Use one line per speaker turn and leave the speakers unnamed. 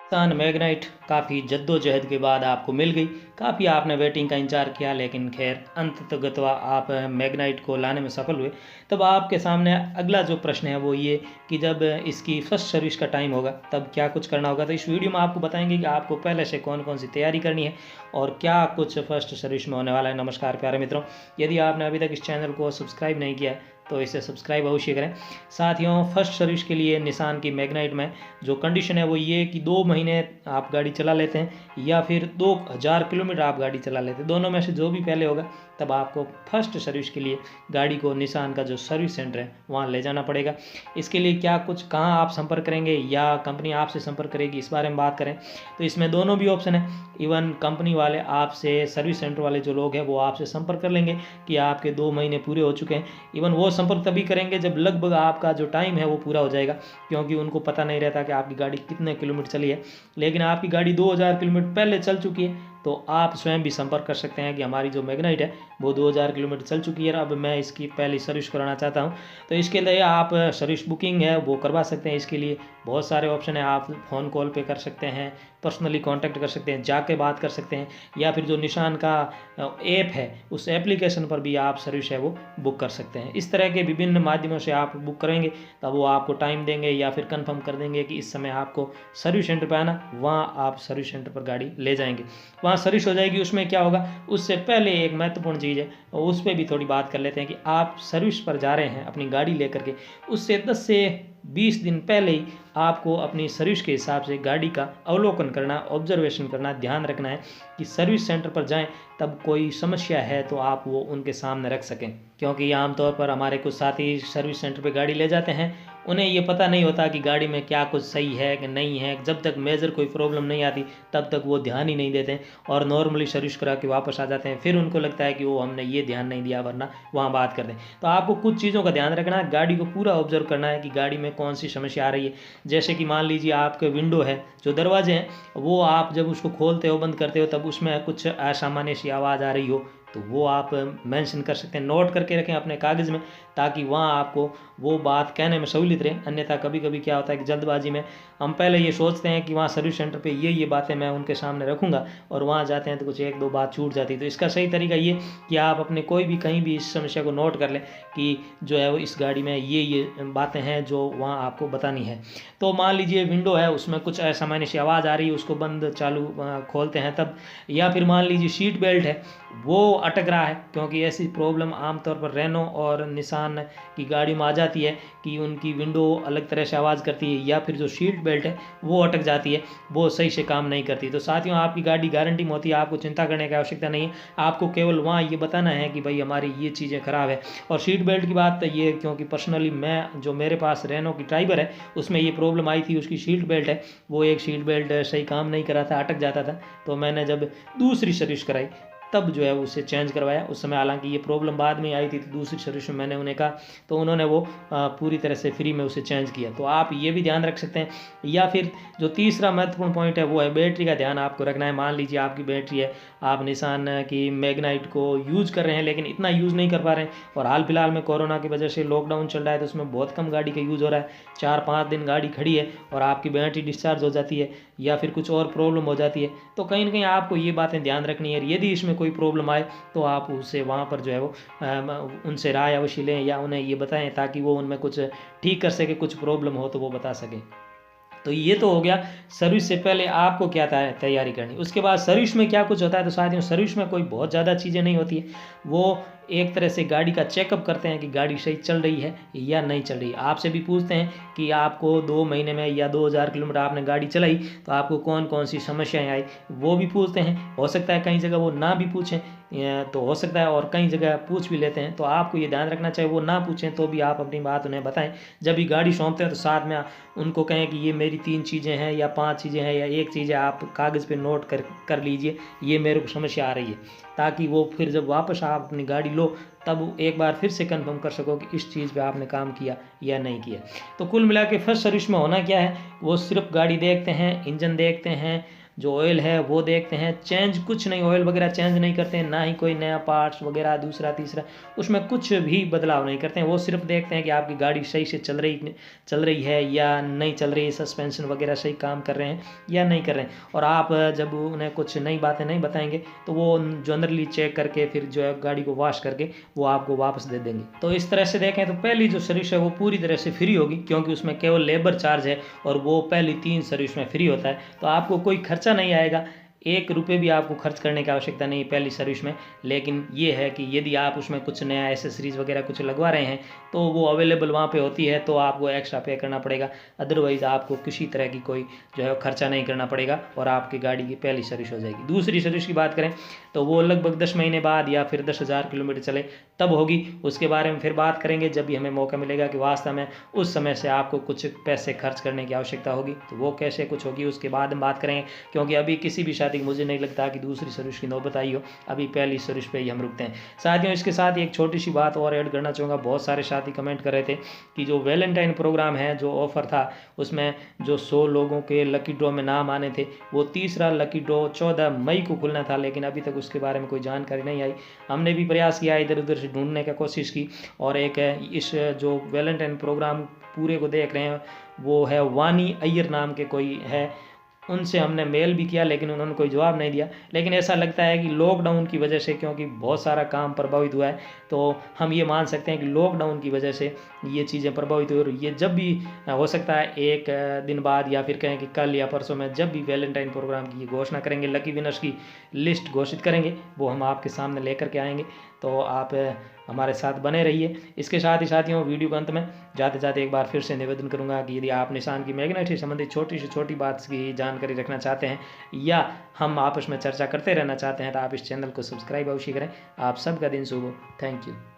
Nissan Magnite काफ़ी जद्दोजहद के बाद आपको मिल गई। काफ़ी आपने वेटिंग का इंतजार किया, लेकिन खैर अंततगत्वा आप मैग्नाइट को लाने में सफल हुए। तब आपके सामने अगला जो प्रश्न है वो ये कि जब इसकी फर्स्ट सर्विस का टाइम होगा तब क्या कुछ करना होगा। तो इस वीडियो में आपको बताएंगे कि आपको पहले से कौन कौन सी तैयारी करनी है और क्या कुछ फर्स्ट सर्विस में होने वाला है। नमस्कार प्यारे मित्रों, यदि आपने अभी तक इस चैनल को सब्सक्राइब नहीं किया है तो इसे सब्सक्राइब अवश्य करें। साथियों, फर्स्ट सर्विस के लिए निसान की मैग्नाइट में जो कंडीशन है वो ये कि 2 महीने आप गाड़ी चला लेते हैं या फिर 2000 किलोमीटर आप गाड़ी चला लेते हैं, दोनों में से जो भी पहले होगा तब आपको फर्स्ट सर्विस के लिए गाड़ी को निसान का जो सर्विस सेंटर है वहाँ ले जाना पड़ेगा। इसके लिए क्या कुछ कहाँ आप संपर्क करेंगे या कंपनी आपसे संपर्क करेगी, इस बारे में बात करें तो इसमें दोनों भी ऑप्शन है। इवन कंपनी वाले आपसे, सर्विस सेंटर वाले जो लोग हैं वो आपसे संपर्क कर लेंगे कि आपके 2 महीने पूरे हो चुके हैं। इवन वो संपर्क तभी करेंगे जब लगभग आपका जो टाइम है वो पूरा हो जाएगा, क्योंकि उनको पता नहीं रहता कि आपकी गाड़ी कितने किलोमीटर चली है। लेकिन आपकी गाड़ी 2000 किलोमीटर पहले चल चुकी है तो आप स्वयं भी संपर्क कर सकते हैं कि हमारी जो मैग्नाइट है वो 2000 किलोमीटर चल चुकी है, अब मैं इसकी पहली सर्विस कराना चाहता हूं। तो इसके लिए आप सर्विस बुकिंग है वो करवा सकते हैं। इसके लिए बहुत सारे ऑप्शन है, आप फ़ोन कॉल पे कर सकते हैं, पर्सनली कांटेक्ट कर सकते हैं, जाके बात कर सकते हैं, या फिर जो निशान का ऐप है उस एप्लीकेशन पर भी आप सर्विस है वो बुक कर सकते हैं। इस तरह के विभिन्न माध्यमों से आप बुक करेंगे तब वो आपको टाइम देंगे या फिर कंफर्म कर देंगे कि इस समय आपको सर्विस सेंटर पर आना, वहाँ आप सर्विस सेंटर पर गाड़ी ले जाएंगे, वहाँ सर्विस हो जाएगी। उसमें क्या होगा, उससे पहले एक महत्वपूर्ण चीज़ है और उस पर भी थोड़ी बात कर लेते हैं कि आप सर्विस पर जा रहे हैं अपनी गाड़ी लेकर के, उससे 10 से 20 दिन पहले ही आपको अपनी सर्विस के हिसाब से गाड़ी का अवलोकन करना, ऑब्जर्वेशन करना, ध्यान रखना है कि सर्विस सेंटर पर जाएं तब कोई समस्या है तो आप वो उनके सामने रख सकें। क्योंकि आमतौर पर हमारे कुछ साथी सर्विस सेंटर पर गाड़ी ले जाते हैं, उन्हें ये पता नहीं होता कि गाड़ी में क्या कुछ सही है कि नहीं है। जब तक मेजर कोई प्रॉब्लम नहीं आती तब तक वो ध्यान ही नहीं देते और नॉर्मली सर्विस करा के वापस आ जाते हैं। फिर उनको लगता है कि वो हमने ये ध्यान नहीं दिया, वरना वहाँ बात कर दें। तो आपको कुछ चीज़ों का ध्यान रखना है, गाड़ी को पूरा ऑब्जर्व करना है कि गाड़ी में कौन सी समस्या आ रही है। जैसे कि मान लीजिए आपके विंडो है, जो दरवाजे हैं, वो आप जब उसको खोलते हो, बंद करते हो, तब उसमें कुछ असामान्य सी आवाज़ आ रही हो तो वो आप मेंशन कर सकते हैं, नोट करके रखें अपने कागज़ में, ताकि वहाँ आपको वो बात कहने में सहूलियत रहे। अन्यथा कभी कभी क्या होता है कि जल्दबाजी में हम पहले ये सोचते हैं कि वहाँ सर्विस सेंटर पे ये बातें मैं उनके सामने रखूँगा और वहाँ जाते हैं तो कुछ 1-2 बात छूट जाती है। तो इसका सही तरीका ये कि आप अपने कोई भी कहीं भी इस समस्या को नोट कर लें कि जो है वो इस गाड़ी में ये बातें हैं जो वहाँ आपको बतानी है। तो मान लीजिए विंडो है, उसमें कुछ असामान्य सी आवाज़ आ रही है, उसको बंद चालू खोलते हैं तब, या फिर मान लीजिए सीट बेल्ट है वो अटक रहा है, क्योंकि ऐसी प्रॉब्लम आमतौर पर रेनो और निसान की गाड़ी में आ जाती है कि उनकी विंडो अलग तरह से आवाज़ करती है या फिर जो सीट बेल्ट है वो अटक जाती है, वो सही से काम नहीं करती। तो साथियों, आपकी गाड़ी गारंटी में होती है, आपको चिंता करने की आवश्यकता नहीं है। आपको केवल वहाँ ये बताना है कि भाई हमारी ये चीज़ें ख़राब है। और सीट बेल्ट की बात ये, क्योंकि पर्सनली मैं, जो मेरे पास रेनो की ड्राइवर है उसमें ये प्रॉब्लम आई थी, उसकी सीट बेल्ट है वो एक सीट बेल्ट सही काम नहीं कर रहा था, अटक जाता था। तो मैंने जब दूसरी सर्विस कराई तब जो है उसे चेंज करवाया। उस समय हालांकि ये प्रॉब्लम बाद में आई थी, तो दूसरी सर्विस में मैंने उन्हें कहा तो उन्होंने वो पूरी तरह से फ्री में उसे चेंज किया। तो आप ये भी ध्यान रख सकते हैं। या फिर जो तीसरा महत्वपूर्ण पॉइंट है वो है बैटरी का ध्यान आपको रखना है। मान लीजिए आपकी बैटरी है, आप निसान की मैग्नाइट को यूज़ कर रहे हैं लेकिन इतना यूज़ नहीं कर पा रहे हैं, और हाल फिलहाल में कोरोना की वजह से लॉकडाउन चल रहा है तो उसमें बहुत कम गाड़ी का यूज़ हो रहा है, 4-5 दिन गाड़ी खड़ी है और आपकी बैटरी डिस्चार्ज हो जाती है या फिर कुछ और प्रॉब्लम हो जाती है, तो कहीं ना कहीं आपको ये बातें ध्यान रखनी है। यदि इसमें कोई प्रॉब्लम आए तो आप उससे वहाँ पर जो है वो उनसे राय अवश्य लें या उन्हें ये बताएं ताकि वो उनमें कुछ ठीक कर सके, कुछ प्रॉब्लम हो तो वो बता सकें। तो ये तो हो गया सर्विस से पहले आपको क्या तैयारी करनी। उसके बाद सर्विस में क्या कुछ होता है, तो साथियों सर्विस में कोई बहुत ज़्यादा चीज़ें नहीं होती है, वो एक तरह से गाड़ी का चेकअप करते हैं कि गाड़ी सही चल रही है या नहीं चल रही है। आपसे भी पूछते हैं कि आपको 2 महीने में या 2000 किलोमीटर आपने गाड़ी चलाई तो आपको कौन कौन सी समस्याएं आई, वो भी पूछते हैं। हो सकता है कई जगह वो ना भी पूछें, तो हो सकता है, और कई जगह पूछ भी लेते हैं। तो आपको ये ध्यान रखना चाहिए वो ना पूछें तो भी आप अपनी बात उन्हें बताएं। जब भी गाड़ी सौंपते हैं तो साथ में उनको कहें कि ये मेरी 3 चीज़ें हैं या 5 चीज़ें हैं या एक चीज़ है, आप कागज़ पे नोट कर लीजिए ये मेरे को समस्या आ रही है, ताकि वो फिर जब वापस आप अपनी गाड़ी लो तब एक बार फिर से कंफर्म कर सको कि इस चीज़ पे आपने काम किया या नहीं किया। तो कुल मिला के फर्स्ट सर्विस में होना क्या है, वो सिर्फ गाड़ी देखते हैं, इंजन देखते हैं, जो ऑयल है वो देखते हैं, चेंज कुछ नहीं, ऑयल वगैरह चेंज नहीं करते हैं, ना ही कोई नया पार्ट्स वगैरह दूसरा तीसरा उसमें कुछ भी बदलाव नहीं करते हैं। वो सिर्फ देखते हैं कि आपकी गाड़ी सही से चल रही है या नहीं चल रही है, सस्पेंशन वगैरह सही काम कर रहे हैं या नहीं कर रहे हैं। और आप जब उन्हें कुछ नई बातें नहीं बताएंगे तो वो जनरली चेक करके फिर जो है गाड़ी को वॉश करके वो आपको वापस दे देंगे। तो इस तरह से देखें तो पहली जो सर्विस है वो पूरी तरह से फ्री होगी, क्योंकि उसमें केवल लेबर चार्ज है और वो पहली 3 सर्विस में फ्री होता है। तो आपको कोई खर्चा नहीं आएगा, 1 रुपये भी आपको खर्च करने की आवश्यकता नहीं है पहली सर्विस में। लेकिन ये है कि यदि आप उसमें कुछ नया एसेसरीज वगैरह कुछ लगवा रहे हैं तो वो अवेलेबल वहाँ पे होती है, तो आपको एक्स्ट्रा पे करना पड़ेगा। अदरवाइज़ आपको किसी तरह की कोई जो है खर्चा नहीं करना पड़ेगा और आपकी गाड़ी की पहली सर्विस हो जाएगी। दूसरी सर्विस की बात करें तो वो लगभग 10 महीने बाद या फिर 10,000 किलोमीटर चले तब होगी। उसके बारे में फिर बात करेंगे जब भी हमें मौका मिलेगा कि वास्तव में उस समय से आपको कुछ पैसे खर्च करने की आवश्यकता होगी, तो वो कैसे कुछ होगी उसके बाद हम बात करेंगे। क्योंकि अभी किसी भी शादी मुझे नहीं लगता कि दूसरी सर्विस की नौबत आई हो, अभी पहली सर्विस पे ही हम रुकते हैं। साथियों, इसके साथ ही एक छोटी सी बात और ऐड करना चाहूँगा। बहुत सारे साथी कमेंट कर रहे थे कि जो वैलेंटाइन प्रोग्राम है, जो ऑफर था उसमें जो 100 लोगों के लकी ड्रॉ में नाम आने थे, वो तीसरा लकी ड्रॉ 14 मई को खुलना था, लेकिन अभी तक उसके बारे में कोई जानकारी नहीं आई। हमने भी प्रयास किया, इधर उधर से ढूंढने का कोशिश की, और एक इस जो वैलेंटाइन प्रोग्राम पूरे को देख रहे हैं वो है वानी अय्यर नाम के कोई है, उनसे हमने मेल भी किया लेकिन उन्होंने कोई जवाब नहीं दिया। लेकिन ऐसा लगता है कि लॉकडाउन की वजह से, क्योंकि बहुत सारा काम प्रभावित हुआ है, तो हम ये मान सकते हैं कि लॉकडाउन की वजह से ये चीज़ें प्रभावित हुई। और ये जब भी हो सकता है 1 दिन बाद या फिर कहें कि कल या परसों में जब भी वैलेंटाइन प्रोग्राम की घोषणा करेंगे, लकी विनर्स की लिस्ट घोषित करेंगे, वो हम आपके सामने लेकर के आएंगे। तो आप हमारे साथ बने रहिए। इसके साथ ही साथियों, वीडियो के अंत में जाते जाते एक बार फिर से निवेदन करूंगा कि यदि आप निसान की मैग्नेट से संबंधित छोटी से छोटी बात की जानकारी रखना चाहते हैं या हम आपस में चर्चा करते रहना चाहते हैं तो आप इस चैनल को सब्सक्राइब अवश्य करें। आप सबका दिन शुभ हो। Thank you.